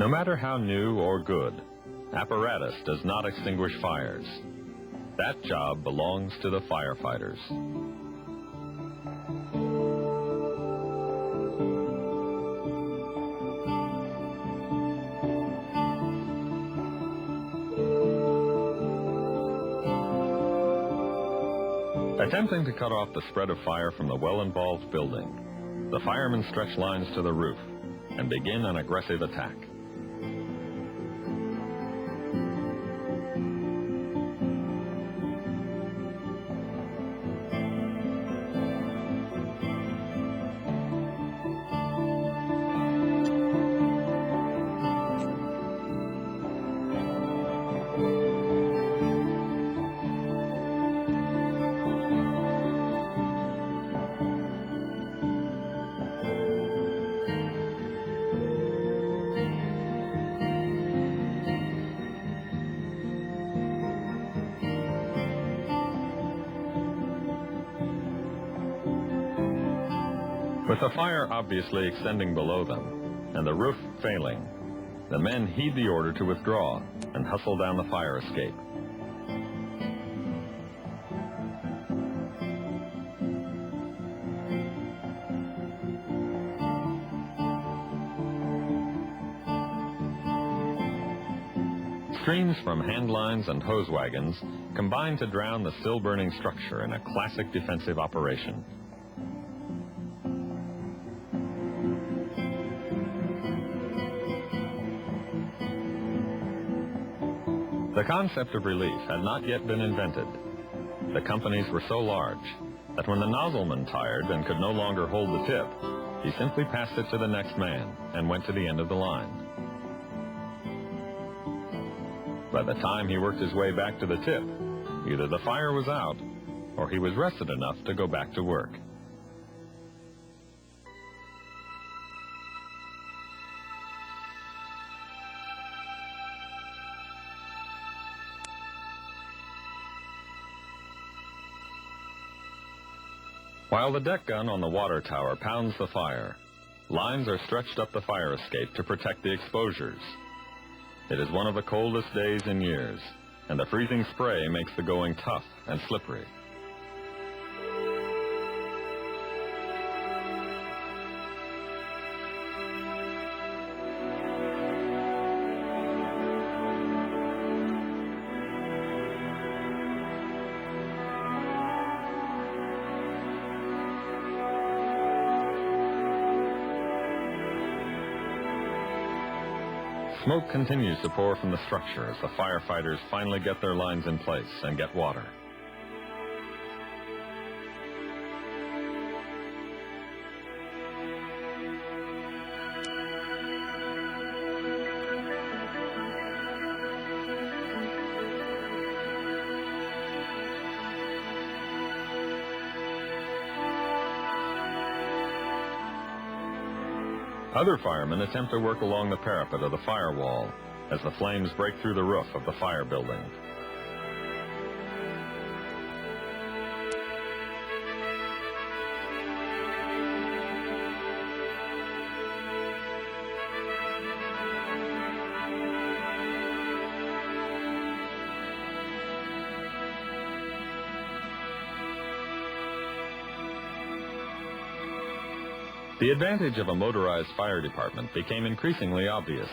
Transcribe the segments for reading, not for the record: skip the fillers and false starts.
No matter how new or good, apparatus does not extinguish fires. That job belongs to the firefighters. Attempting to cut off the spread of fire from the well-involved building, the firemen stretch lines to the roof and begin an aggressive attack. With the fire obviously extending below them and the roof failing, the men heed the order to withdraw and hustle down the fire escape. Streams from hand lines and hose wagons combine to drown the still burning structure in a classic defensive operation. The concept of relief had not yet been invented. The companies were so large that when the nozzleman tired and could no longer hold the tip, he simply passed it to the next man and went to the end of the line. By the time he worked his way back to the tip, either the fire was out or he was rested enough to go back to work. While the deck gun on the water tower pounds the fire, lines are stretched up the fire escape to protect the exposures. It is one of the coldest days in years, and the freezing spray makes the going tough and slippery. Smoke continues to pour from the structure as the firefighters finally get their lines in place and get water. Other firemen attempt to work along the parapet of the firewall as the flames break through the roof of the fire building. The advantage of a motorized fire department became increasingly obvious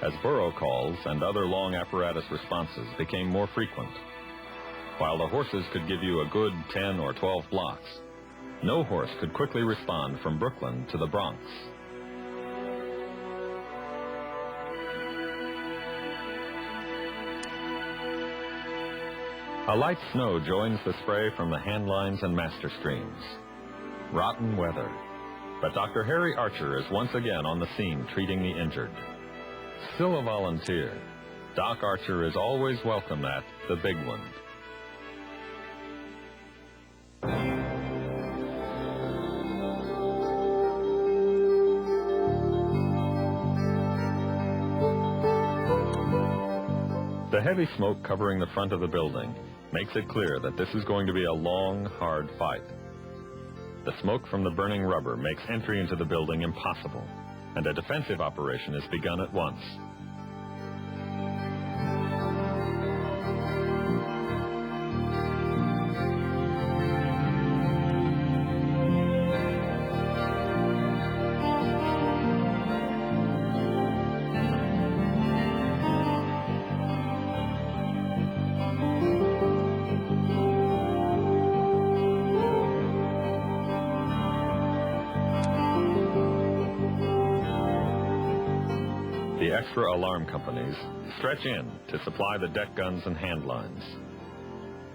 as borough calls and other long apparatus responses became more frequent. While the horses could give you a good 10 or 12 blocks, no horse could quickly respond from Brooklyn to the Bronx. A light snow joins the spray from the hand lines and master streams. Rotten weather. But Dr. Harry Archer is once again on the scene treating the injured. Still a volunteer, Doc Archer is always welcome at the Big One. The heavy smoke covering the front of the building makes it clear that this is going to be a long, hard fight. The smoke from the burning rubber makes entry into the building impossible, and a defensive operation is begun at once. the extra alarm companies stretch in to supply the deck guns and hand lines.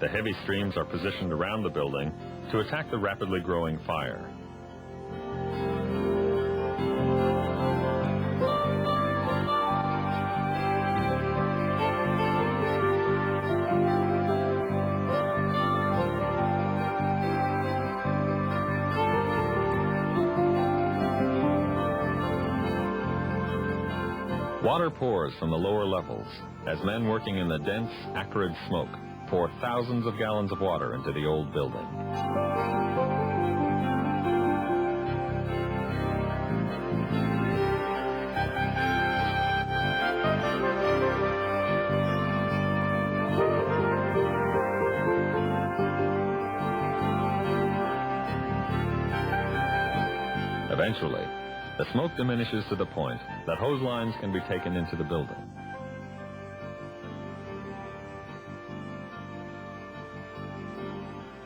The heavy streams are positioned around the building to attack the rapidly growing fire. Water pours from the lower levels as men working in the dense, acrid smoke pour thousands of gallons of water into the old building. Eventually, the smoke diminishes to the point that hose lines can be taken into the building.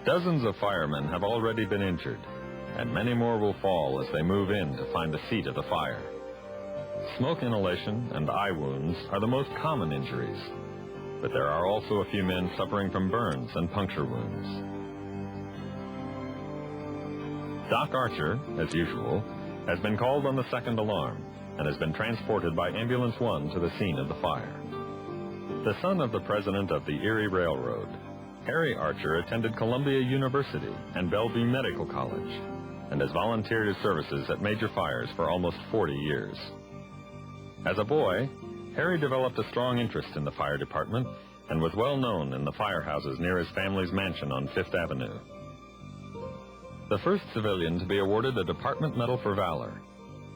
Dozens of firemen have already been injured, and many more will fall as they move in to find the seat of the fire. Smoke inhalation and eye wounds are the most common injuries, but there are also a few men suffering from burns and puncture wounds. Doc Archer, as usual, has been called on the second alarm and has been transported by Ambulance 1 to the scene of the fire. The son of the president of the Erie Railroad, Harry Archer attended Columbia University and Bellevue Medical College and has volunteered his services at major fires for almost 40 years. As a boy, Harry developed a strong interest in the fire department and was well known in the firehouses near his family's mansion on Fifth Avenue. The first civilian to be awarded a Department Medal for Valor,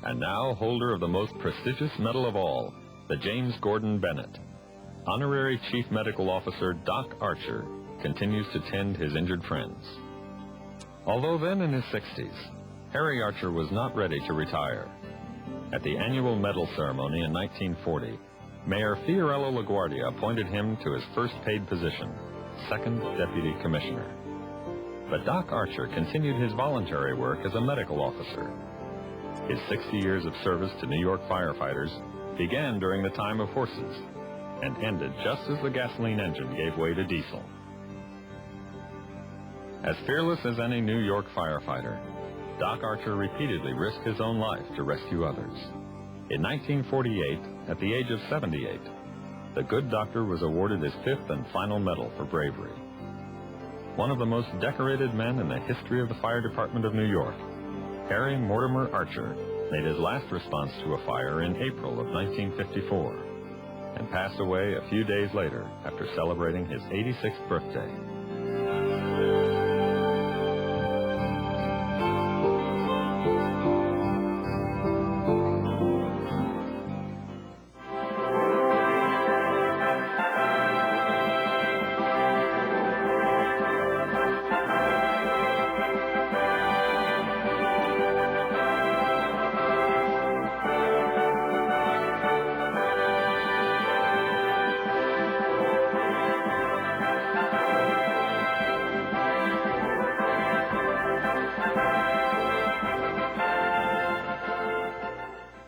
and now holder of the most prestigious medal of all, the James Gordon Bennett. Honorary Chief Medical Officer Doc Archer continues to tend his injured friends. Although then in his 60s, Harry Archer was not ready to retire. At the annual medal ceremony in 1940, Mayor Fiorello LaGuardia appointed him to his first paid position, Second Deputy Commissioner. But Doc Archer continued his voluntary work as a medical officer. His 60 years of service to New York firefighters began during the time of horses and ended just as the gasoline engine gave way to diesel. As fearless as any New York firefighter, Doc Archer repeatedly risked his own life to rescue others. In 1948, at the age of 78, the good doctor was awarded his fifth and final medal for bravery. One of the most decorated men in the history of the fire department of New York, Harry Mortimer Archer made his last response to a fire in April of 1954 and passed away a few days later after celebrating his 86th birthday.